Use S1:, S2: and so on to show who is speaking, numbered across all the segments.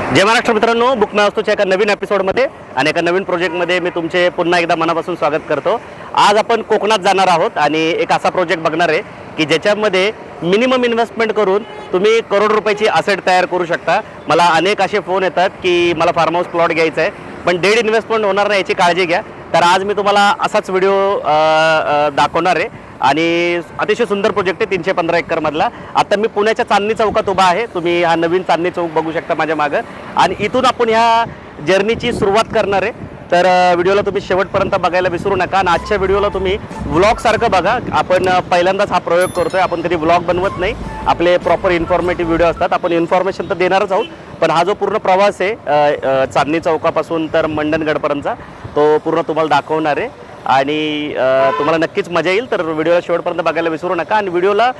S1: जय महाराष्ट्र मित्रांनो, बुक माय वस्तूच्या एका नवीन एपिसोडमध्ये आणि एका नवीन प्रोजेक्टमध्ये मी तुमचे पुन्हा एकदा मनापासून स्वागत करतो। आज आपण कोकणात जाणार आहोत आणि एक असा प्रोजेक्ट बघणार आहे की ज्याच्यामध्ये मिनिमम इन्व्हेस्टमेंट करून तुम्ही करोड रुपयाची असेट तयार करू शकता। मला अनेक असे फोन येतात की मला फार्म हाऊस प्लॉट घ्यायचा आहे पण डेड इन्व्हेस्टमेंट होणार नाही याची काळजी घ्या। तर आज मी तुम्हाला असाच व्हिडिओ दाखवणार आहे आणि अतिशय सुंदर प्रोजेक्ट आहे 315 एकर मधला। आता मी पुण्याच्या चांदणी चौकात उभा आहे, तुम्ही हा नवीन चांदणी चौक बघू शकता माझ्या मागे आणि इथून आपण ह्या जर्नीची सुरुवात करणार आहे। तर व्हिडिओला तुम्ही शेवटपर्यंत बघायला विसरू नका आणि आजच्या व्हिडिओला तुम्ही व्लॉग सारखं बघा। आपण पहिल्यांदाच हा प्रयोग करतोय, आपण कधी व्लॉग बनवत नाही, आपले प्रॉपर इन्फॉर्मेटिव्ह व्हिडिओ असतात। आपण इन्फॉर्मेशन तर देणारच आहोत पण हा जो पूर्ण प्रवास आहे चांदणी चौकापासून तर मंडणगडपर्यंतचा तो पूर्ण तुम्हाला दाखवणार आहे आणि तुम्हाला नक्कीच मजा येईल। तर व्हिडिओला शेवटपर्यंत बघायला विसरू नका आणि व्हिडिओला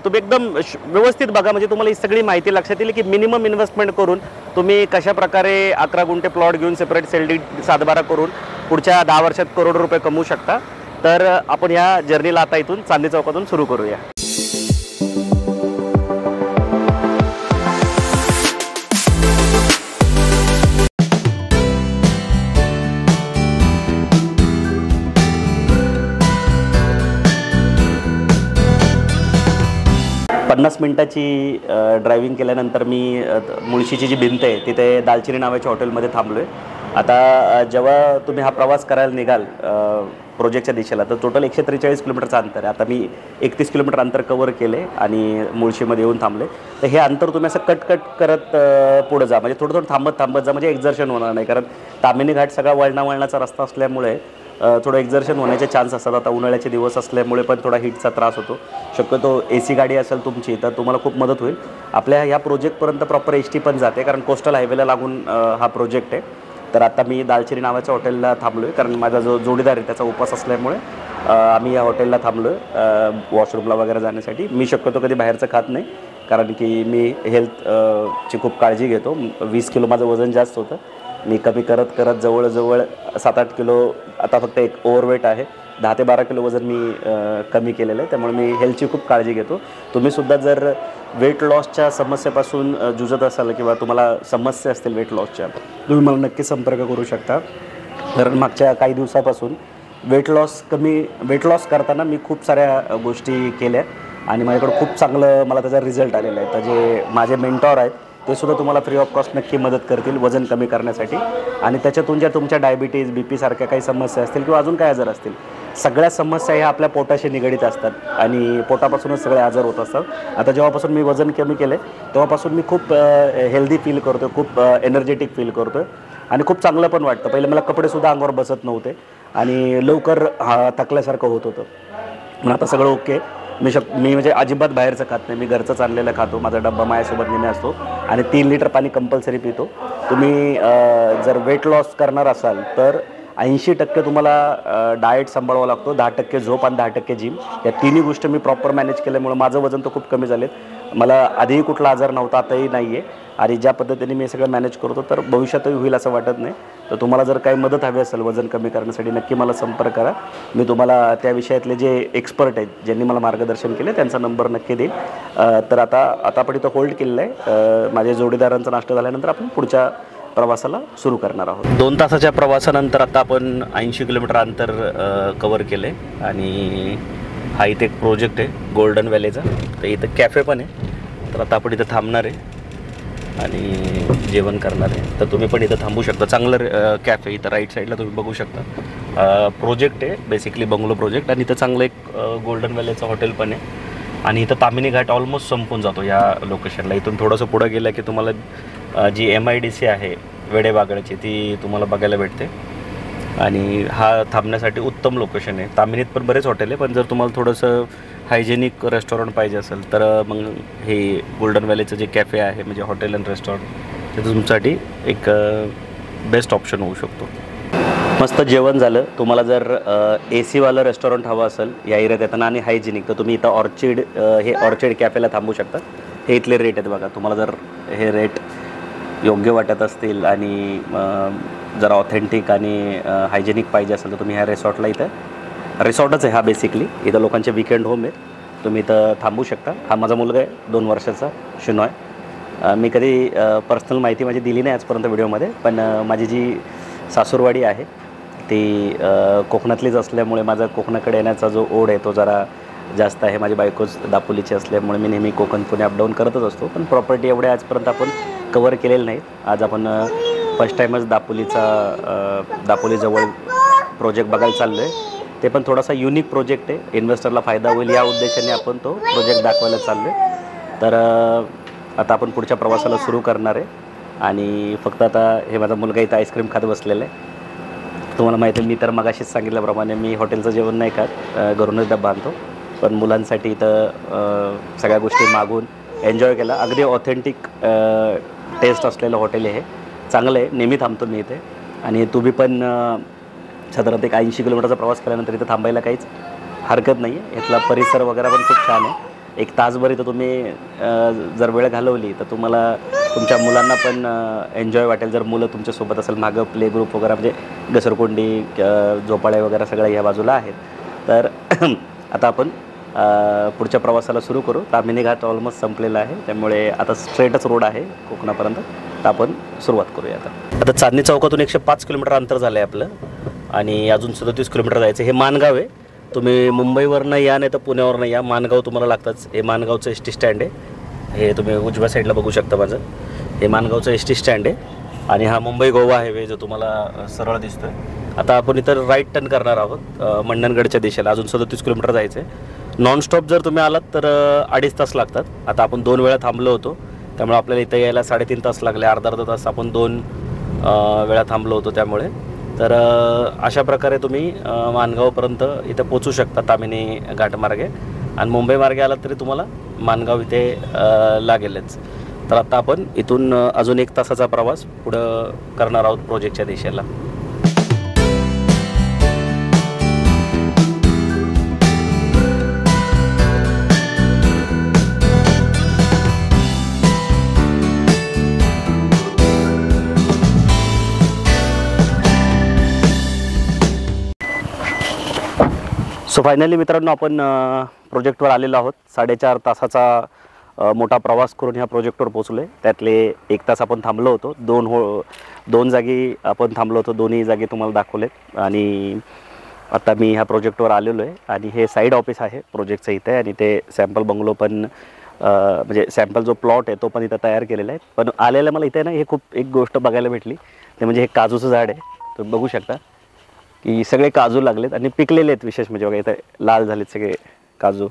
S1: तुम्ही एकदम व्यवस्थित बघा म्हणजे तुम्हाला ही सगळी माहिती लक्षात येईल की मिनिमम इन्व्हेस्टमेंट करून तुम्ही कशा प्रकारे 11 गुंठे प्लॉट घेऊन सेपरेट सेल सातबारा करून पुढच्या 10 वर्षात करोड रुपये कमवू शकता। तर आपण ह्या जर्नीला आता इथून चांदणी चौकातून सुरू करूया। 50 मिनिटाची ड्रायव्हिंग केल्यानंतर मी मुळशीची जी भिंत आहे तिथे दालचिनी नावाच्या हॉटेलमध्ये थांबलो आहे। आता जेव्हा तुम्ही हा प्रवास करायला निघाल प्रोजेक्टच्या दिशेला तर टोटल 143 किलोमीटरचं अंतर आहे। आता मी 31 किलोमीटर अंतर कवर केले आणि मुळशीमध्ये येऊन थांबले। तर हे अंतर तुम्ही असं कट करत पुढे जा, म्हणजे थोडं थांबत जा, म्हणजे एक्झर्शन होणार नाही। कारण तामिनी घाट सगळा वळणाचा रस्ता असल्यामुळे थोडं एक्झर्शन होण्याचे चान्स असतात। आता उन्हाळ्याचे दिवस असल्यामुळे पण थोडा हीटचा त्रास होतो। शक्यतो AC गाडी असेल तुमची तर तुम्हाला खूप मदत होईल। आपल्या ह्या प्रोजेक्टपर्यंत प्रॉपर HT पण जाते कारण कोस्टल हायवेला लागून हा प्रोजेक्ट आहे। तर आता मी दालचिनी नावाच्या हॉटेलला थांबलो आहे कारण माझा जो जोडीदार आहे त्याचा उपवास असल्यामुळे आम्ही या हॉटेलला थांबलो आहे वॉशरूमला वगैरे जाण्यासाठी। मी शक्यतो कधी बाहेरचं खात नाही कारण की मी हेल्थची खूप काळजी घेतो। 20 किलो माझं वजन जास्त होतं, मी कमी करत जवळजवळ 7-8 किलो आता फक्त एक ओव्हरवेट आहे। 10 ते 12 किलो वजन मी कमी केलेलं आहे, त्यामुळे मी हेल्थची खूप काळजी घेतो। तुम्हीसुद्धा जर वेट लॉसच्या समस्येपासून जुझत असाल किंवा तुम्हाला समस्या असतील वेट लॉसच्या, तुम्ही मला नक्की संपर्क करू शकता। कारण मागच्या काही दिवसापासून वेट लॉस करताना मी खूप साऱ्या गोष्टी केल्या आणि माझ्याकडे खूप चांगलं मला त्याचा रिझल्ट आलेला आहे। तर जे माझे मेंटॉर आहेत ते सुद्धा तुम्हाला फ्री ऑफ कॉस्ट नक्की मदत करतील वजन कमी करण्यासाठी आणि त्याच्यातून ज्या तुमच्या डायबिटीज BP सारख्या काही समस्या असतील किंवा अजून काय आजार असतील, सगळ्या समस्या ह्या आपल्या पोटाशी निगडीत असतात आणि पोटापासूनच सगळे आजार होत असतात। आता जेव्हापासून मी वजन कमी केले तेव्हापासून मी खूप हेल्दी फील करतो, खूप एनर्जेटिक फील करतो आणि खूप चांगलं पण वाटतं। पहिले मला कपडेसुद्धा अंगावर बसत नव्हते आणि लवकर थकल्यासारखं होत होतं, पण आता सगळं ओके। मी म्हणजे अजिबात बाहेरचं खात नाही, मी घरचंच आणलेलं खातो। माझा डब्बा माझ्यासोबत नेहमी असतो आणि 3 लिटर पाणी कंपल्सरी पितो। तुम्ही जर वेट लॉस करणार असाल तर 80% तुम्हाला डाएट सांभाळावा लागतो, 10% झोप आणि 10% जिम। या तिन्ही गोष्टी मी प्रॉपर मॅनेज केल्यामुळे माझं वजन तर खूप कमी झालेत। मला आधीही कुठला आजार नव्हता, आताही नाही आहे आणि ज्या पद्धतीने मी सगळं मॅनेज करतो तर भविष्यातही होईल असं वाटत नाही। तर तुम्हाला जर काही मदत हवी असेल वजन कमी करण्यासाठी नक्की मला संपर्क करा। मी तुम्हाला त्या विषयातले जे एक्सपर्ट आहेत ज्यांनी मला मार्गदर्शन केले त्यांचा नंबर नक्की देईल। तर आता आपण इथं होल्ड केलेलं आहे। माझ्या जोडीदारांचा नाश्ता झाल्यानंतर आपण पुढच्या प्रवासाला सुरू करणार आहोत। 2 तासाच्या प्रवासानंतर आता आपण 80 किलोमीटर अंतर कवर केले आणि हा इथे एक प्रोजेक्ट आहे गोल्डन व्हॅलीचा। तर इथं कॅफे पण आहे, तर आता आपण इथं थांबणार आहे आणि जेवण करणार आहे। तर तुम्ही पण इथं थांबू शकता, चांगलं कॅफे इथं राईट साईडला तुम्ही बघू शकता। प्रोजेक्ट आहे बेसिकली बंगलो प्रोजेक्ट आणि इथं चांगलं एक गोल्डन व्हॅलीचं हॉटेल पण आहे आणि इथं तामिनी घाट ऑलमोस्ट संपून जातो या लोकेशनला। इथून थोडंसं पुढं गेलं की तुम्हाला जी MIDC आहे वेडेबागडची ती तुम्हाला बघायला भेटते आणि हा थांबण्यासाठी उत्तम लोकेशन आहे। तामिनीत पण बरेच हॉटेल आहे पण जर तुम्हाला थोडंसं हायजेनिक रेस्टॉरंट पाहिजे असेल तर मग हे गोल्डन व्हॅलीचं जे कॅफे आहे म्हणजे हॉटेल अँड रेस्टॉरंट ते तुमच्यासाठी एक बेस्ट ऑप्शन होऊ शकतो। मस्त जेवण झालं। तुम्हाला जर AC वालं रेस्टॉरंट हवं असेल या एरियात येताना आणि हायजेनिक तर तुम्ही इथं ऑर्चिड कॅफेला थांबू शकता। हे इथले रेट आहेत बघा, तुम्हाला जर हे रेट योग्य वाटत असतील आणि जर ऑथेंटिक आणि हायजेनिक पाहिजे असेल तर तुम्ही ह्या रिसॉर्टच आहे हा बेसिकली। इथं लोकांचे वीकेंड होम आहे, तुम्ही इथं थांबू शकता। हा माझा मुलगा आहे 2 वर्षाचा शिनॉय मी कधी पर्सनल माहिती माझी दिली नाही आजपर्यंत व्हिडिओमध्ये, पण माझी जी सासूरवाडी आहे ती कोकणातलीच असल्यामुळे माझा कोकणाकडे येण्याचा जो ओढ आहे तो जरा जास्त आहे. माझी बायकोच दापोलीची असल्यामुळे मी नेहमी कोकण पुणे अपडाऊन करतच असतो, पण प्रॉपर्टी एवढे आजपर्यंत आपण कवर केलेलं नाही. आज आपण फर्स्ट टाईमच दापोलीजवळ प्रोजेक्ट बघायला चाललो आहे. ते पण थोडासा युनिक प्रोजेक्ट आहे, इन्व्हेस्टरला फायदा होईल या उद्देशाने आपण तो प्रोजेक्ट दाखवायला चाललो आहे. तर आता आपण पुढच्या प्रवासाला सुरू करणार आहे. आणि फक्त आता हे माझा मुलगा इथं आईस्क्रीम खात बसलेला आहे. तुम्हाला माहिती आहे, मी तर मगाशीच सांगितल्याप्रमाणे मी हॉटेलचं जेवण नाही खात, घरूनच डब्बा आणतो. पण मुलांसाठी इथं सगळ्या गोष्टी मागून एन्जॉय केला. अगदी ऑथेंटिक टेस्ट असलेलं हॉटेल आहे, चांगलं आहे. नेहमी थांबतो मी इथे. आणि तुम्ही पण साधारणतः एक 80 किलोमीटरचा प्रवास केल्यानंतर इथं थांबायला काहीच हरकत नाही आहे. इथला परिसर वगैरे पण खूप छान आहे. एक तासभर इथं तुम्ही जर वेळ घालवली तर तुम्हाला तुमच्या मुलांना पण एन्जॉय वाटेल. जर मुलं तुमच्यासोबत असेल, मागं प्ले ग्रुप वगैरे म्हणजे घसरकोंडी, झोपाळे वगैरे सगळ्या ह्या बाजूला आहेत. तर आता आपण पुढच्या प्रवासाला सुरू करू. ताम्हिणी घाट ऑलमोस्ट संपलेला आहे, त्यामुळे आता स्ट्रेटच रोड आहे कोकणापर्यंत. तर आपण सुरुवात करूया. आता चांदणी चौकातून 105 किलोमीटर अंतर झालं आहे आपलं, आणि अजून 37 किलोमीटर जायचं. हे माणगाव आहे. तुम्ही मुंबईवरनं या नाही तर पुण्यावरनं या, माणगाव तुम्हाला लागताच. हे माणगावचं एस टी स्टँड आहे. हे तुम्ही उजव्या साईडला बघू शकता माझं. हे माणगावचं एस टी स्टँड आहे. आणि हा मुंबई गोवा हायवे जो तुम्हाला सरळ दिसतो आहे. आता आपण इथं राईट टर्न करणार आहोत मंडणगडच्या दिशेला. अजून 37 किलोमीटर जायचं आहे. नॉनस्टॉप जर तुम्ही आलात तर 2.5 तास लागतात. आता आपण 2 वेळा थांबलो होतो, त्यामुळे आपल्याला इथं यायला 3.5 तास लागले. अर्धा तास आपण 2 वेळा थांबलो होतो त्यामुळे. तर अशा प्रकारे तुम्ही माणगावपर्यंत इथं पोचू शकता ताम्हिणी घाटमार्गे. आणि मुंबई मार्गे आलात तरी तुम्हाला माणगाव इथे लागेलच. तर आता आपण इथून अजून 1 तासाचा प्रवास पुढं करणार आहोत प्रोजेक्टच्या दिशेला. सो फायनली मित्रांनो, आपण प्रोजेक्टवर आलेलो आहोत. 4.5 तासाचा मोठा प्रवास करून ह्या प्रोजेक्टवर पोचलो आहे. त्यातले 1 तास आपण थांबलो होतो. 2 जागी आपण थांबलो होतो. दोन्ही जागी तुम्हाला दाखवलेत. आणि आता मी ह्या प्रोजेक्टवर आलेलो आहे. आणि हे साईड ऑफिस आहे प्रोजेक्टचं इथे. आणि ते सॅम्पल बंगलो पण म्हणजे सॅम्पल जो प्लॉट आहे तो पण इथं तयार केलेला आहे. पण आलेलं मला इथे ना हे खूप एक गोष्ट बघायला भेटली, ते म्हणजे हे काजूचं झाड आहे. तुम्ही बघू शकता की सगळे काजू लागलेत आणि पिकलेले आहेत. विशेष म्हणजे बघा इथं लाल झालेत सगळे काजू.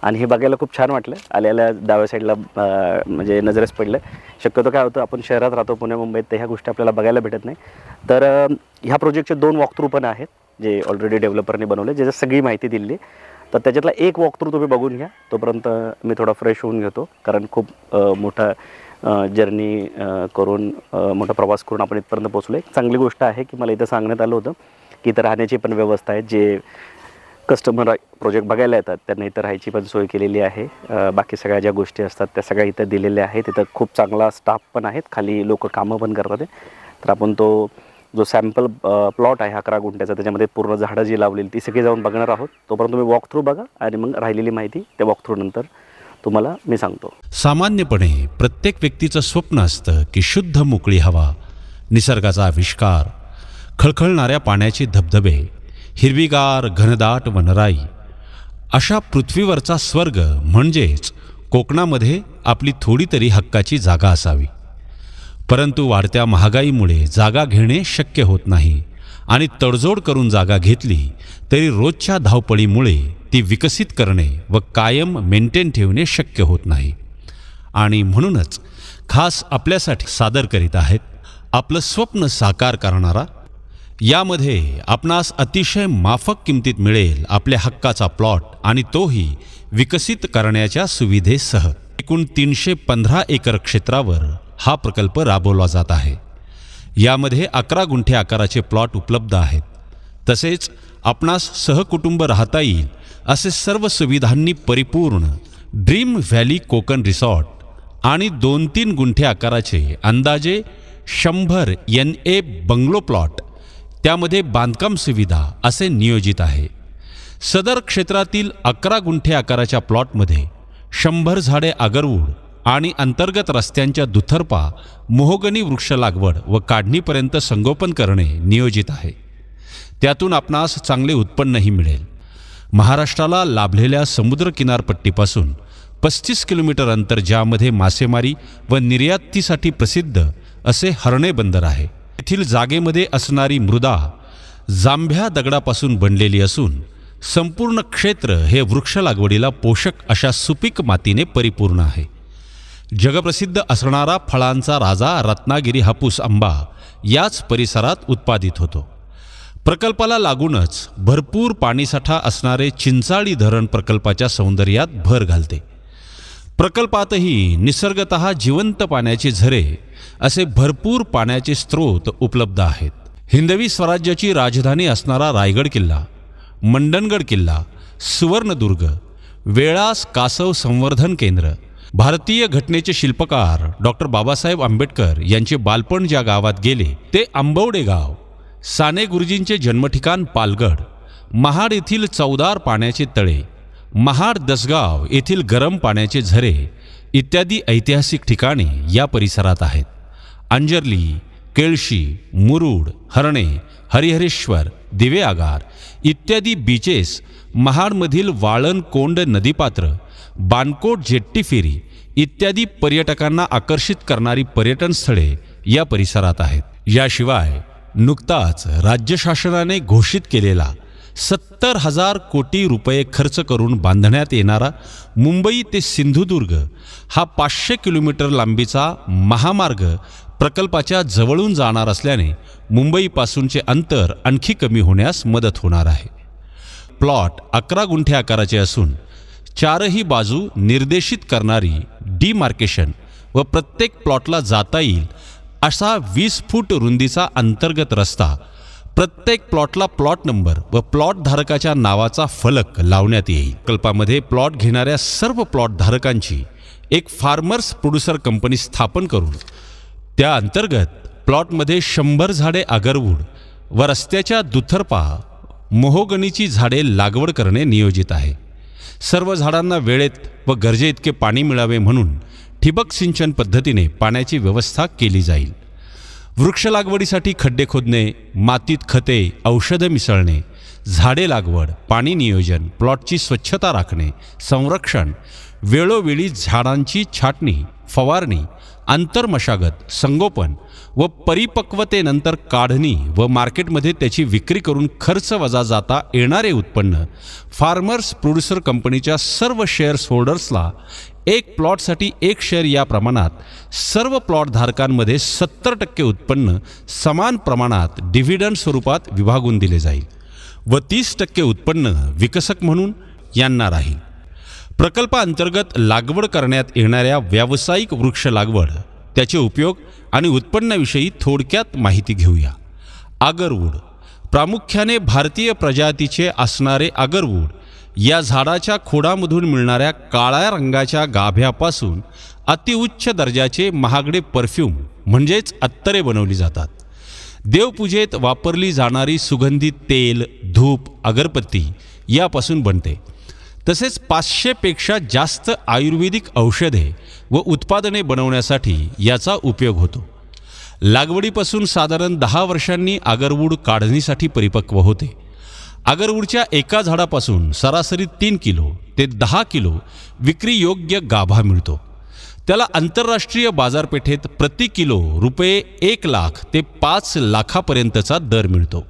S1: आणि हे बघायला खूप छान वाटलं. आलेल्या डाव्या साईडला म्हणजे नजरेस पडलं. शक्यतो काय होतं, आपण शहरात राहतो पुणे मुंबईत, तर ह्या गोष्टी आपल्याला बघायला भेटत नाही. तर ह्या प्रोजेक्टचे 2 वॉकथ्रू पण आहेत जे ऑलरेडी डेव्हलपरने बनवले, ज्याची सगळी माहिती दिली. तर त्याच्यातला एक वॉकथ्रू तुम्ही बघून घ्या. तोपर्यंत मी थोडा फ्रेश होऊन घेतो, कारण खूप मोठा जर्नी करून मोठा प्रवास करून आपण इथपर्यंत पोचलो आहे. चांगली गोष्ट आहे की मला इथं सांगण्यात आलं होतं की इथं राहण्याची पण व्यवस्था आहे. जे कस्टमर प्रोजेक्ट बघायला येतात त्यांना इथं राहायची पण सोय केलेली आहे. बाकी सगळ्या ज्या गोष्टी असतात त्या सगळ्या इथं दिलेल्या आहेत. इथं खूप चांगला स्टाफ पण आहेत, खाली लोक कामं पण करतात. तर आपण तो जो सॅम्पल प्लॉट आहे 11 गुंठ्याचा, त्याच्यामध्ये पूर्ण झाडं जी लावलेली ती सगळी जाऊन बघणार आहोत. तोपर्यंत तुम्ही वॉकथ्रू बघा आणि मग राहिलेली माहिती त्या वॉकथ्रू नंतर तुम्हाला मी सांगतो.
S2: सामान्यपणे प्रत्येक व्यक्तीचं स्वप्न असतं की शुद्ध मोकळी हवा, निसर्गाचा आविष्कार, खळखळणाऱ्या पाण्याचे धबधबे, हिरवीगार घनदाट वनराई, अशा पृथ्वीवरचा स्वर्ग म्हणजेच कोकणामध्ये आपली थोडी तरी हक्काची जागा असावी. परंतु वाढत्या महागाईमुळे जागा घेणे शक्य होत नाही. आणि तडजोड करून जागा घेतली तरी रोजच्या धावपळीमुळे ती विकसित करणे व कायम मेंटेन ठेवणे शक्य होत नाही. आणि म्हणूनच खास आपल्यासाठी सादर करीत आहेत आपलं स्वप्न साकार करणारा, यामध्ये आपणास अतिशय माफक किमतीत मिळेल आपल्या हक्काचा प्लॉट, आणि तोही विकसित करण्याच्या सुविधेसह. एकूण 315 एकर क्षेत्रावर हा प्रकल्प राबवला जात आहे. यामध्ये 11 गुंठे आकाराचे प्लॉट उपलब्ध आहेत. तसेच आपणास सहकुटुंब राहता येईल असे सर्व सुविधांनी परिपूर्ण ड्रीम व्हॅली कोकण रिसॉर्ट आणि 2-3 गुंठे आकाराचे अंदाजे 100 NA बंगलो प्लॉट, त्यामध्ये बांधकाम सुविधा असे नियोजित आहे. सदर क्षेत्रातील 11 गुंठे आकाराच्या प्लॉटमध्ये 100 झाडे आगरवूड आणि अंतर्गत रस्त्यांच्या दुतर्फा मोहगनी वृक्ष लागवड व काढणीपर्यंत संगोपन करणे नियोजित आहे. त्यातून आपणास चांगले उत्पन्नही मिळेल. महाराष्ट्राला लाभलेल्या समुद्र किनारपट्टीपासून 35 किलोमीटर अंतर, ज्यामध्ये मासेमारी व निर्यातीसाठी प्रसिद्ध असे हर्णे बंदर आहे. येथील जागेमध्ये असणारी मृदा जांभ्या दगडापासून बनलेली असून संपूर्ण क्षेत्र हे वृक्ष लागवडीला पोषक अशा सुपीक मातीने परिपूर्ण आहे. जगप्रसिद्ध असणारा फळांचा राजा रत्नागिरी हापूस आंबा याच परिसरात उत्पादित होतो. प्रकल्पाला लागूनच भरपूर पाणीसाठा असणारे चिंचाळी धरण प्रकल्पाच्या सौंदर्यात भर घालते. प्रकल्पातही निसर्गतः जिवंत पाण्याचे झरे असे भरपूर पाण्याचे स्रोत उपलब्ध आहेत. हिंदवी स्वराज्याची राजधानी असणारा रायगड किल्ला, मंडणगड किल्ला, सुवर्णदुर्ग, वेळास कासव संवर्धन केंद्र, भारतीय घटनेचे शिल्पकार डॉक्टर बाबासाहेब आंबेडकर यांचे बालपण ज्या गावात गेले ते आंबवडे गाव, साने गुरुजींचे जन्मठिकाण पालगड, महाड येथील चवदार पाण्याचे तळे, महाड दसगाव येथील गरम पाण्याचे झरे इत्यादी ऐतिहासिक ठिकाणे या परिसरात आहेत. अंजर्ली, केळशी, मुरुड, हरणे, हरिहरेश्वर, दिवे आगार इत्यादी बीचेस, महाडमधील वाळण कोंड नदीपात्र, बानकोट जेट्टी फेरी इत्यादी पर्यटकांना आकर्षित करणारी पर्यटन स्थळे या परिसरात आहेत. याशिवाय नुकताच राज्य शासनाने घोषित केलेला 70,000 कोटी रुपये खर्च करून बांधण्यात येणारा मुंबई ते सिंधुदुर्ग हा 500 किलोमीटर लांबीचा महामार्ग प्रकल्पाच्या जवळून जाणार असल्याने मुंबईपासूनचे अंतर आणखी कमी होण्यास मदत होणार आहे. प्लॉट 11 गुंठे आकाराचे असून चारही बाजू निर्देशित करणारी डिमार्केशन व प्रत्येक प्लॉटला जाता येईल असा 20 फूट रुंदीचा अंतर्गत रस्ता, प्रत्येक प्लॉटला प्लॉट नंबर व प्लॉट धारकाच्या नावाचा फलक लावण्यात येईल. प्रकल्पामध्ये प्लॉट घेणाऱ्या सर्व प्लॉट धारकांची एक फार्मर्स प्रोड्युसर कंपनी स्थापन करून त्या अंतर्गत प्लॉटमध्ये 100 झाडे आगरवूड व रस्त्याच्या दुतर्फा मोहोगनीची झाडे लागवड करणे नियोजित आहे. सर्व झाडांना वेळेत व गरजेइतके पाणी मिळावे म्हणून ठिबक सिंचन पद्धतीने पाण्याची व्यवस्था केली जाईल. वृक्ष लागवडीसाठी खड्डे खोदणे, मातीत खते, औषधं मिसळणे, झाडे लागवड, पाणी नियोजन, प्लॉटची स्वच्छता राखणे, संरक्षण, वेळोवेळी झाडांची छाटणी, फवारणी, आंतरमशागत, संगोपन व परिपक्वतेनंतर काढणी व मार्केटमध्ये त्याची विक्री करून खर्च वजा जाता येणारे उत्पन्न फार्मर्स प्रोड्युसर कंपनीच्या सर्व शेअर्स होल्डर्सला एक प्लॉटसाठी एक शेअर या प्रमाणात सर्व प्लॉट धारकांमध्ये 70% उत्पन्न समान प्रमाणात डिव्हिडंड स्वरूपात विभागून दिले जाईल व 30% उत्पन्न विकसक म्हणून यांना राहील. प्रकल्पाअंतर्गत लागवड करण्यात येणाऱ्या व्यावसायिक वृक्ष लागवड, त्याचे उपयोग आणि उत्पन्नाविषयी थोडक्यात माहिती घेऊया. आगरवूड, प्रामुख्याने भारतीय प्रजातीचे असणारे आगरवूड या झाडाच्या खोडामधून मिळणाऱ्या काळ्या रंगाच्या गाभ्यापासून अतिउच्च दर्जाचे महागडे परफ्यूम म्हणजेच अत्तरे बनवली जातात. देवपूजेत वापरली जाणारी सुगंधित तेल, धूप, अगरबत्ती यापासून बनते. तसेच 500 पेक्षा जास्त आयुर्वेदिक औषधे व उत्पादने बनवण्यासाठी याचा उपयोग होतो. लागवडीपासून साधारण 10 वर्षांनी आगरवूड काढणीसाठी परिपक्व होते. आगरवूडच्या एका झाडापासून सरासरी 3 किलो ते 10 किलो विक्री योग्य गाभा मिळतो. त्याला आंतरराष्ट्रीय बाजारपेठेत प्रति किलो रुपये 1 लाख ते 5 लाखापर्यंतचा दर मिळतो.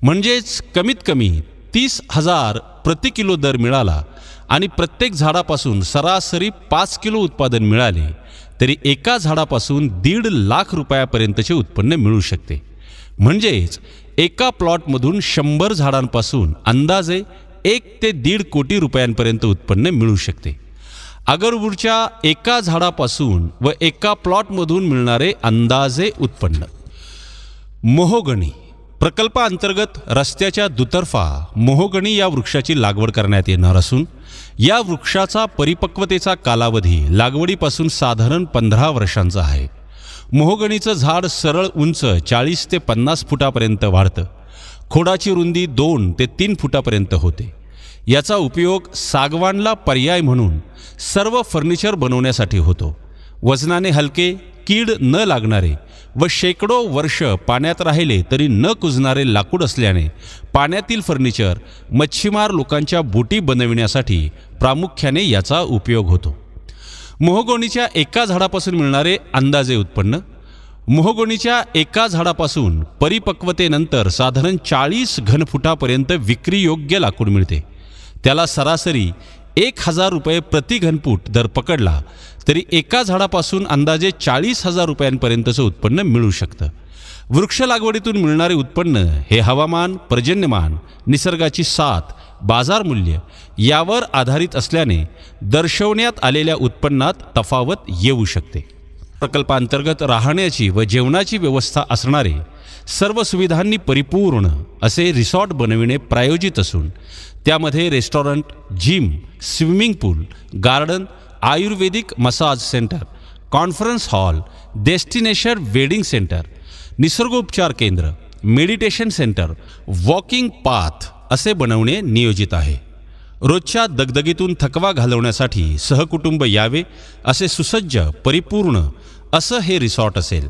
S2: म्हणजेच कमीत कमी 30,000 प्रति किलो दर मिळाला आणि प्रत्येक झाडापासून सरासरी 5 किलो उत्पादन मिळाले तरी एका झाडापासून 1.5 लाख रुपयापर्यंतचे उत्पन्न मिळू शकते. म्हणजेच एका प्लॉटमधून 100 झाडांपासून अंदाजे 1 ते 1.5 कोटी रुपयांपर्यंत उत्पन्न मिळू शकते. आगरवूडच्या एका झाडापासून व एका प्लॉटमधून मिळणारे अंदाजे उत्पन्न. मोहोगनी, प्रकल्पाअंतर्गत रस्त्याच्या दुतर्फा मोहोगनी या वृक्षाची लागवड करण्यात येणार असून या वृक्षाचा परिपक्वतेचा कालावधी लागवडीपासून साधारण 15 वर्षांचा आहे. मोहोगनीचं झाड सरळ उंच 40 ते 50 फुटापर्यंत वाढतं. खोडाची रुंदी 2 ते 3 फुटापर्यंत होते. याचा उपयोग सागवानला पर्याय म्हणून सर्व फर्निचर बनवण्यासाठी होतो. वजनाने हलके, कीड न लागणारे व शेकडो वर्ष पाण्यात राहिले तरी न कुजणारे लाकूड असल्याने पाण्यातील फर्निचर मच्छीमार लोकांच्या बोटी बनविण्यासाठी प्रामुख्याने याचा उपयोग होतो. मोहगोणीच्या एका झाडापासून मिळणारे अंदाजे उत्पन्न. मोहगोणीच्या एका झाडापासून परिपक्वतेनंतर साधारण 40 घनफुटापर्यंत विक्रीयोग्य लाकूड मिळते. त्याला सरासरी 1000 रुपये प्रति घनफूट दर पकडला तरी एका झाडापासून अंदाजे 40,000 रुपयांपर्यंतचं उत्पन्न मिळू शकतं. वृक्ष लागवडीतून मिळणारे उत्पन्न हे हवामान, पर्जन्यमान, निसर्गाची साथ, बाजार मूल्य यावर आधारित असल्याने दर्शवण्यात आलेल्या उत्पन्नात तफावत येऊ शकते. प्रकल्पांतर्गत राहण्याची व जेवणाची व्यवस्था असणारे सर्व सुविधांनी परिपूर्ण असे रिसॉर्ट बनविणे प्रायोजित असून त्यामध्ये restaurant, gym, swimming pool, garden, ayurvedic massage centre, conference hall, destination wedding centre, निसर्गोपचार केंद्र, मेडिटेशन सेंटर, वॉकिंग पाथ असे बनवणे नियोजित आहे. रोजच्या दगदगीतून थकवा घालवण्यासाठी सहकुटुंब यावे असे सुसज्ज, परिपूर्ण असं हे रिसॉर्ट असेल.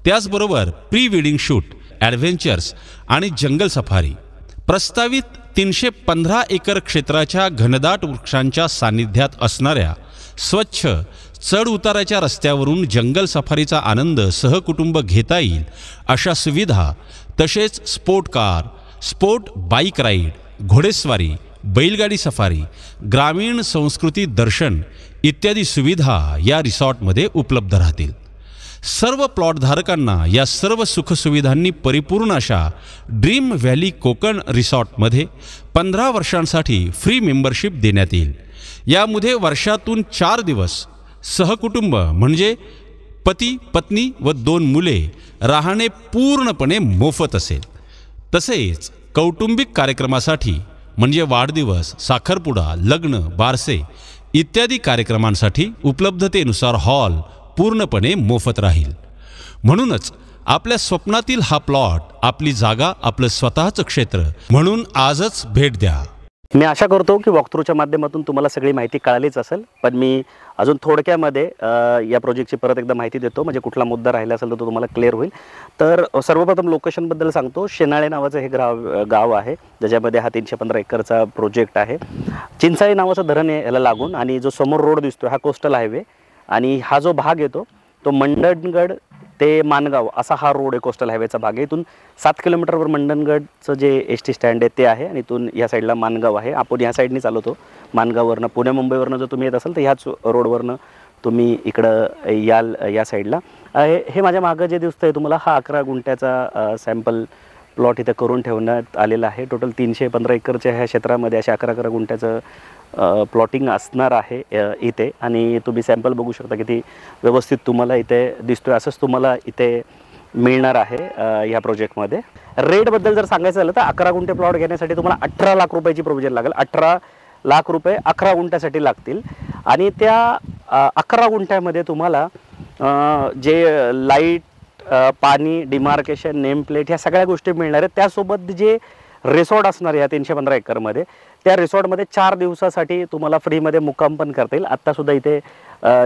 S2: त्याचबरोबर प्री वेडिंग शूट, ॲडव्हेंचर्स आणि जंगल सफारी. प्रस्तावित 315 एकर क्षेत्राच्या घनदाट वृक्षांच्या सानिध्यात असणाऱ्या स्वच्छ चढ उताराच्या रस्त्यावरून जंगल सफारीचा आनंद सहकुटुंब घेता येईल अशा सुविधा, तसेच sport car, sport bike ride, घोडेस्वारी, बैलगाडी सफारी, ग्रामीण संस्कृती दर्शन इत्यादी सुविधा या रिसॉर्टमध्ये उपलब्ध राहतील. सर्व प्लॉटधारकांना या सर्व सुखसुविधांनी परिपूर्ण अशा ड्रीम व्हॅली कोकण रिसॉर्टमध्ये 15 वर्षांसाठी फ्री मेंबरशिप देण्यात येईल. यामध्ये वर्षातून 4 दिवस सहकुटुंब म्हणजे पती, पत्नी व 2 मुले राहणे पूर्णपणे मोफत असेल. तसेच कौटुंबिक कार्यक्रमासाठी म्हणजे वाढदिवस, साखरपुडा, लग्न, बारसे इत्यादी कार्यक्रमांसाठी उपलब्धतेनुसार हॉल पूर्णपणे मोफत राहील. म्हणूनच आपल्या स्वप्नातील हा प्लॉट, आपली जागा, आपलं स्वतःचं क्षेत्र म्हणून आजच भेट द्या.
S1: मी आशा करतो की वॉकथ्रूच्या माध्यमातून तुम्हाला सगळी माहिती कळालीच असेल, पण मी अजून थोडक्यामध्ये या प्रोजेक्टची परत एकदा माहिती देतो, म्हणजे कुठला मुद्दा राहिला असेल तर तो तुम्हाला क्लिअर होईल. तर सर्वप्रथम लोकेशनबद्दल सांगतो. शेनाळे नावाचं हे गाव आहे, ज्याच्यामध्ये हा 315 एकरचा प्रोजेक्ट आहे. चिंचाळी नावाचं धरण आहे याला लागून, आणि जो समोर रोड दिसतो हा कोस्टल हायवे, आणि हा जो भाग येतो तो मंडणगड ते मानगाव असा हा रोड आहे, कोस्टल हायवेचा भाग आहे. इथून 7 किलोमीटरवर मंडणगडचं जे एस.टी. स्टँड आहे ते आहे, आणि इथून या साईडला मानगाव आहे. आपण या साईडने चालवतो मानगाववरनं. पुणे मुंबईवरनं जर तुम्ही येत असाल तर ह्याच रोडवरनं तुम्ही इकडं याल या साईडला. हे माझ्या मागं जे दिसतं आहे तुम्हाला, हा 11 गुंठ्याचा सॅम्पल प्लॉट इथं करून ठेवण्यात आलेला आहे. टोटल 315 एकरच्या ह्या क्षेत्रामध्ये अशा 11 गुंठ्याचं प्लॉटिंग असणार आहे इथे. आणि तुम्ही सॅम्पल बघू शकता किती व्यवस्थित तुम्हाला इथे दिसतोय. असंच तुम्हाला इथे मिळणार आहे ह्या प्रोजेक्टमध्ये. रेटबद्दल जर सांगायचं झालं तर 11 गुंठे प्लॉट घेण्यासाठी तुम्हाला 18 लाख रुपयाची प्रोव्हिजन लागेल. 18 लाख रुपये 11 गुंठ्यासाठी लागतील. आणि त्या 11 गुंठ्यामध्ये तुम्हाला जे लाईट, पाणी, डिमार्केशन, नेम प्लेट ह्या सगळ्या गोष्टी मिळणार आहेत. त्यासोबत जे रिसॉर्ट असणार या 315 एकरमध्ये, त्या रिसॉर्टमध्ये 4 दिवसासाठी तुम्हाला फ्रीमध्ये मुक्काम पण करता येईल. आत्तासुद्धा इथे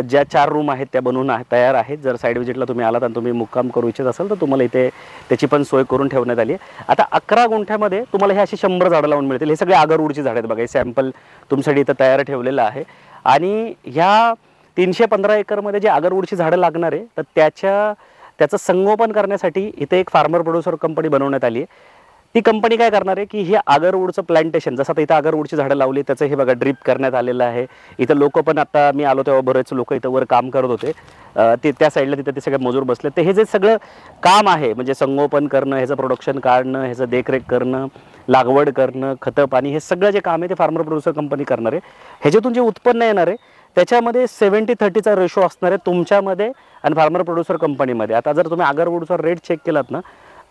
S1: ज्या 4 रूम आहेत त्या बनवून तयार आहेत. जर साईड विजिटला तुम्ही आलात आणि तुम्ही मुक्काम करू इच्छित असाल तर तुम्हाला इथे त्याची पण सोय करून ठेवण्यात आली आहे. आता 11 गुंठ्यामध्ये तुम्हाला हे अशी 100 झाडं लावून मिळतील. हे सगळे आगरवूडची झाडं आहेत बघा. हे सॅम्पल तुमच्यासाठी इथं तयार ठेवलेलं आहे. आणि ह्या 315 एकरमध्ये जे आगरवूडची झाडं लागणार आहे तर त्याचं संगोपन करण्यासाठी इथे एक फार्मर प्रोड्युसर कंपनी बनवण्यात आली आहे. ती कंपनी काय करणार आहे की हे आगरवूडचं प्लांटेशन, जसं आता इथं आगरवूडची झाडं लावली त्याचं हे बघा ड्रीप करण्यात आलेलं आहे. इथं लोक पण, आता मी आलो तेव्हा बरेच लोक इथं वर काम करत होते. ते त्या साईडला तिथं ते सगळे मजूर बसले. तर हे जे सगळं काम आहे म्हणजे संगोपन करणं, ह्याचं प्रोडक्शन काढणं, ह्याचं देखरेख करणं, लागवड करणं, खतं पाणी, हे सगळं जे काम आहे ते फार्मर प्रोड्युसर कंपनी करणार आहे. ह्याच्यातून जे उत्पन्न येणार आहे त्याच्यामध्ये 70-30चा रेशो असणार आहे तुमच्यामध्ये आणि फार्मर प्रोड्युसर कंपनीमध्ये. आता जर तुम्ही आगरवूडचा रेट चेक केलात ना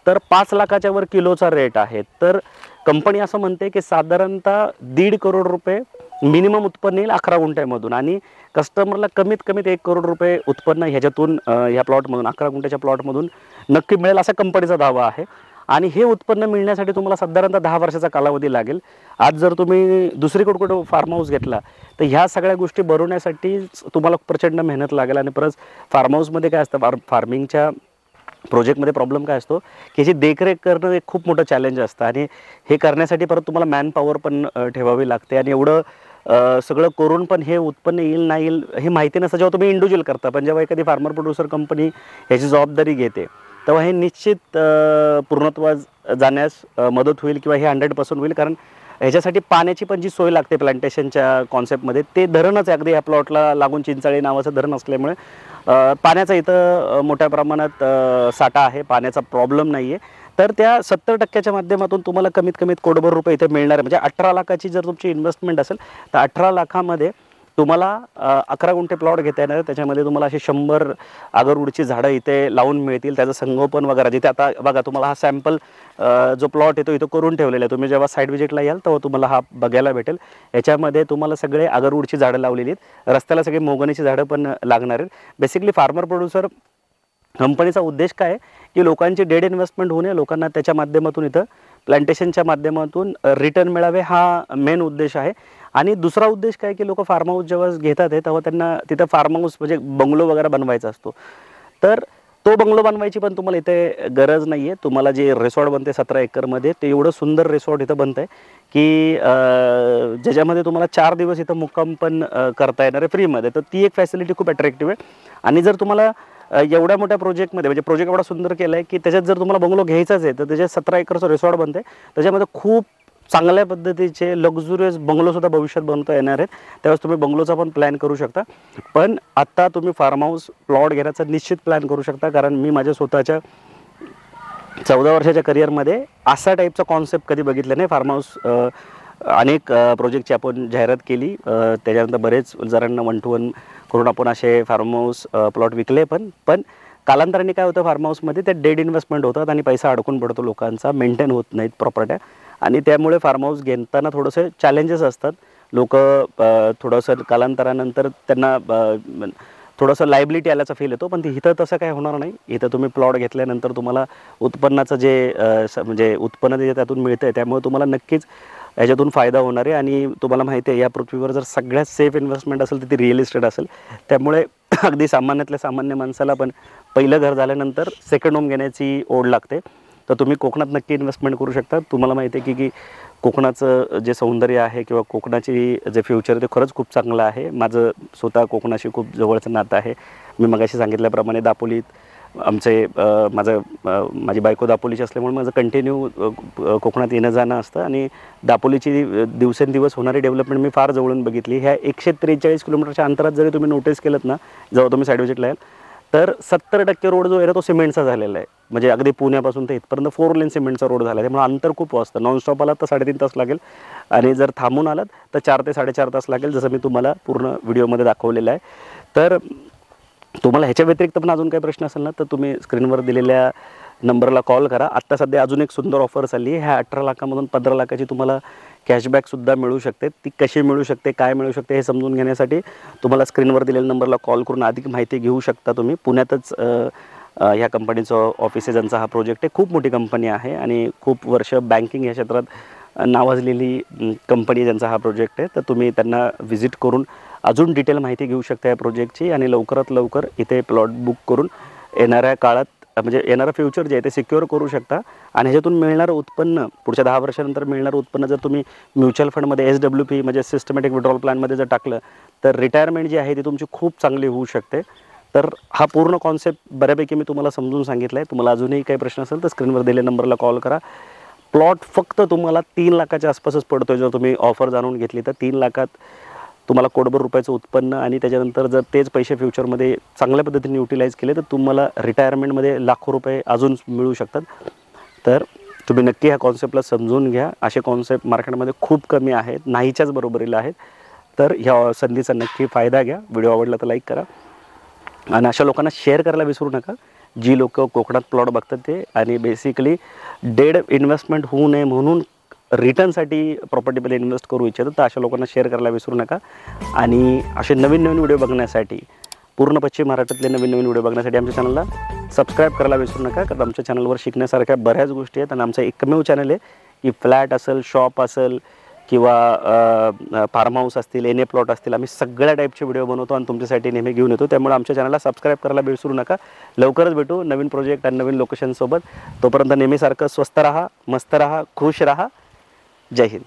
S1: तर 5 लाखाच्या वर किलोचा रेट आहे. तर कंपनी असं म्हणते की साधारणतः 1.5 करोड रुपये मिनिमम उत्पन्न येईल 11 गुंठ्यामधून, आणि कस्टमरला कमीत कमीत 1 करोड रुपये उत्पन्न ह्याच्यातून ह्या प्लॉटमधून 11 गुंठ्याच्या प्लॉटमधून नक्की मिळेल असा कंपनीचा दावा आहे. आणि हे उत्पन्न मिळण्यासाठी तुम्हाला साधारणतः 10 वर्षाचा कालावधी लागेल. आज जर तुम्ही दुसरीकडे कुठं फार्म हाऊस घेतला तर ह्या सगळ्या गोष्टी बनवण्यासाठी तुम्हाला प्रचंड मेहनत लागेल. आणि परत फार्म हाऊसमध्ये काय असतं, फार्मिंगच्या प्रोजेक्टमध्ये प्रॉब्लेम काय असतो की याची देखरेख करणं एक खूप मोठं चॅलेंज असतं आणि हे करण्यासाठी परत तुम्हाला मॅन पॉवर पण ठेवावी लागते. आणि एवढं सगळं करून पण हे उत्पन्न येईल नाही येईल हे माहिती नसतं जेव्हा तुम्ही इंडिव्हिज्युअल करता. पण जेव्हा एखादी फार्मर प्रोड्युसर कंपनी ह्याची जबाबदारी घेते तेव्हा हे निश्चित पूर्णत्वास जाण्यास मदत होईल किंवा हे 100% होईल. कारण ह्याच्यासाठी पाण्याची पण जी सोय लागते प्लांटेशनच्या कॉन्सेप्टमध्ये, ते धरणच आहे. अगदी ह्या प्लॉटला लागून चिंचाळी नावाचं धरण असल्यामुळे पाण्याचा इथं मोठ्या प्रमाणात साठा आहे, पाण्याचा प्रॉब्लेम नाही आहे. तर त्या 70% माध्यमातून तुम्हाला कमीत कमीत कोटभर रुपये इथे मिळणार आहे. म्हणजे 18 लाखाची जर तुमची इन्व्हेस्टमेंट असेल तर 18 लाखामध्ये तुम्हाला 11 गुंठे प्लॉट घेता येणार. त्याच्यामध्ये तुम्हाला असे 100 आगरवूडची झाडं इथे लावून मिळतील. त्याचं संगोपन वगैरे जिथे आता बघा तुम्हाला हा सॅम्पल जो प्लॉट येतो इथं करून ठेवलेला आहे. तुम्ही जेव्हा साईड व्हिजिटला याल तेव्हा तुम्हाला हा बघायला भेटेल. याच्यामध्ये तुम्हाला सगळे आगरवूडची झाडं लावलेली आहेत. रस्त्याला सगळे मोगनीची झाडं पण लागणार आहेत. बेसिकली फार्मर प्रोड्युसर कंपनीचा उद्देश काय आहे की लोकांची डेड इन्व्हेस्टमेंट होऊ नये, लोकांना त्याच्या माध्यमातून इथं प्लांटेशनच्या माध्यमातून रिटर्न मिळावे हा मेन उद्देश आहे. आणि दुसरा उद्देश काय की लोक फार्म हाऊस जेव्हा घेतात तेव्हा त्यांना तिथं फार्म हाऊस म्हणजे बंगलो वगैरे बनवायचा असतो. तर तो बंगलो बनवायची पण तुम्हाला इथे गरज नाही आहे. तुम्हाला जे रिसॉर्ट बनते 17 एकरमध्ये ते एवढं सुंदर रिसॉर्ट इथं बनतं आहे की ज्याच्यामध्ये तुम्हाला 4 दिवस इथं मुक्काम पण करता येणार आहे फ्रीमध्ये. तर ती एक फॅसिलिटी खूप अट्रॅक्टिव्ह आहे. आणि जर तुम्हाला एवढ्या मोठ्या प्रोजेक्टमध्ये म्हणजे प्रोजेक्ट एवढा सुंदर केला आहे की त्याच्यात जर तुम्हाला बंगलो घ्यायचाच आहे तर त्याच्यात 17 एकरचं रिसॉर्ट बनते. त्याच्यामध्ये खूप चांगल्या पद्धतीचे लक्झुरियस बंगलोसुद्धा भविष्यात बनवता येणार आहेत. त्यावेळेस तुम्ही बंगलोचा पण प्लॅन करू शकता. पण आत्ता तुम्ही फार्म हाऊस प्लॉट घेण्याचा निश्चित प्लॅन करू शकता. कारण मी माझ्या स्वतःच्या 14 वर्षाच्या करिअरमध्ये असा टाईपचा कॉन्सेप्ट कधी बघितला नाही. फार्म हाऊस अनेक प्रोजेक्टची आपण जाहिरात केली, त्याच्यानंतर बरेच जणांना 1 to 1 करून आपण असे फार्म हाऊस प्लॉट विकले. पण कालांतराने काय होतं फार्म हाऊसमध्ये त्या डेड इन्व्हेस्टमेंट होतात आणि पैसा अडकून पडतो लोकांचा, मेंटेन होत नाहीत प्रॉपर्ट्या. आणि त्यामुळे फार्म हाऊस घेताना थोडंसं चॅलेंजेस असतात. लोक थोडंसं कालांतरानंतर त्यांना थोडंसं लायबिलिटी आल्याचा फील येतो. पण इथं तसं काय होणार नाही. इथं तुम्ही प्लॉट घेतल्यानंतर तुम्हाला उत्पन्नाचं जे म्हणजे उत्पन्न जे त्यातून मिळतं आहे त्यामुळे तुम्हाला नक्कीच याच्यातून फायदा होणार आहे. आणि तुम्हाला माहिती आहे या पृथ्वीवर जर सगळ्यात सेफ इन्व्हेस्टमेंट असेल तर ती रिअल इस्टेट असेल. त्यामुळे अगदी सामान्यातल्या सामान्य माणसाला पण पहिलं घर झाल्यानंतर सेकंड होम घेण्याची ओढ लागते. तर तुम्ही कोकणात नक्की इन्व्हेस्टमेंट करू शकता. तुम्हाला माहिती आहे की कोकणाचं जे सौंदर्य आहे किंवा कोकणाची जे फ्युचर आहे ते खरंच खूप चांगलं आहे. माझं स्वतः कोकणाशी खूप जवळचं नातं आहे. मी मगाशी सांगितल्याप्रमाणे दापोलीत माझी बायको दापोलीची असल्यामुळे माझं कंटिन्यू कोकणात येणं जाणं असतं. आणि दापोलीची दिवसेंदिवस होणारी डेव्हलपमेंट मी फार जवळून बघितली. ह्या 143 किलोमीटरच्या अंतरात जरी तुम्ही नोटीस केलं ना जेव्हा तुम्ही साईड व्हिजिटला याल तर 70% रोड जो आहे तो सिमेंटचा झालेला आहे. म्हणजे अगदी पुण्यापासून ते इथपर्यंत 4 लेन सिमेंटचा रोड झाला आहे. त्यामुळे अंतर खूप वाचतं. नॉनस्टॉप आलात तर 3.5 तास लागेल आणि जर थांबून आलात तर 4 ते 4.5 तास लागेल, जसं मी तुम्हाला पूर्ण व्हिडिओमध्ये दाखवलेलं आहे. तर तुम्हाला ह्याच्या व्यतिरिक्त पण अजून काही प्रश्न असेल ना तर तुम्ही स्क्रीनवर दिलेल्या नंबरला कॉल करा. आत्ता सध्या अजून एक सुंदर ऑफर चालली आहे. ह्या 18 लाखामधून 15 लाखाची तुम्हाला कॅशबॅकसुद्धा मिळू शकते. ती कशी मिळू शकते, काय मिळू शकते हे समजून घेण्यासाठी तुम्हाला स्क्रीनवर दिलेल्या नंबरला कॉल करून अधिक माहिती घेऊ शकता तुम्ही. पुण्यातच ह्या कंपनीचं ऑफिस आहे, ज्यांचा हा प्रोजेक्ट आहे. खूप मोठी कंपनी आहे आणि खूप वर्ष बँकिंग या क्षेत्रात नावाजलेली कंपनी ज्यांचा हा प्रोजेक्ट आहे. तर तुम्ही त्यांना व्हिजिट करून अजून डिटेल माहिती घेऊ शकता या प्रोजेक्टची आणि लवकरात लवकर इथे प्लॉट बुक करून येणाऱ्या काळात म्हणजे येणारं फ्युचर जे आहे ते सिक्युअर करू शकता. आणि ह्याच्यातून मिळणारं उत्पन्न पुढच्या 10 वर्षानंतर मिळणारं उत्पन्न जर तुम्ही म्युच्युअल फंडमध्ये SWP म्हणजे सिस्टमॅटिक विड्रॉल प्लॅनमध्ये जर टाकलं तर रिटायरमेंट जी आहे ती तुमची खूप चांगली होऊ शकते. तर हा पूर्ण कॉन्सेप्ट बऱ्यापैकी मी तुम्हाला समजून सांगितला आहे. तुम्हाला अजूनही काही प्रश्न असेल तर स्क्रीनवर दिलेल्या नंबरला कॉल करा. प्लॉट फक्त तुम्हाला 3 लाखाच्या आसपासच पडतो आहे. जर तुम्ही ऑफर जाणून घेतली तर 3 लाखात तुम्हाला कोटभर रुपयाचं उत्पन्न आणि त्याच्यानंतर जर तेच पैसे फ्युचरमध्ये चांगल्या पद्धतीने युटिलाइज केले तर तुम्हाला रिटायरमेंटमध्ये लाखो रुपये अजून मिळू शकतात. तर तुम्ही नक्की ह्या कॉन्सेप्टला समजून घ्या. असे कॉन्सेप्ट मार्केटमध्ये खूप कमी आहेत, नाहीच्याच बरोबरीला आहेत. तर ह्या संधीचा नक्की फायदा घ्या. व्हिडिओ आवडला तर लाईक करा आणि अशा लोकांना शेअर करायला विसरू नका जी लोक कोकणात प्लॉट बघतात ते आणि बेसिकली डेड इन्व्हेस्टमेंट होऊ नये म्हणून रिटर्नसाठी प्रॉपर्टीमध्ये इन्व्हेस्ट करू इच्छितात. तर अशा लोकांना शेअर करायला विसरू नका. आणि असे नवीन व्हिडिओ बघण्यासाठी पूर्ण पश्चिम महाराष्ट्रातले नवीन व्हिडिओ बघण्यासाठी आमच्या चॅनलला सबस्क्राईब करायला विसरू नका, कारण आमच्या चॅनलवर शिकण्यासारख्या बऱ्याच गोष्टी आहेत आणि आमचं एकमेव चॅनल आहे की फ्लॅट असेल, शॉप असेल किंवा फार्म हाऊस असतील, एन ए प्लॉट असतील, आम्ही सगळ्या टाईपचे व्हिडिओ बनवतो आणि तुमच्यासाठी नेहमी घेऊन येतो. त्यामुळे आमच्या चॅनलला सबस्क्राईब करायला विसरू नका. लवकरच भेटू नवीन प्रोजेक्ट आणि नवीन लोकेशनसोबत. तोपर्यंत नेहमीसारखं स्वस्त राहा, मस्त राहा, खुश राहा. जय हिंद.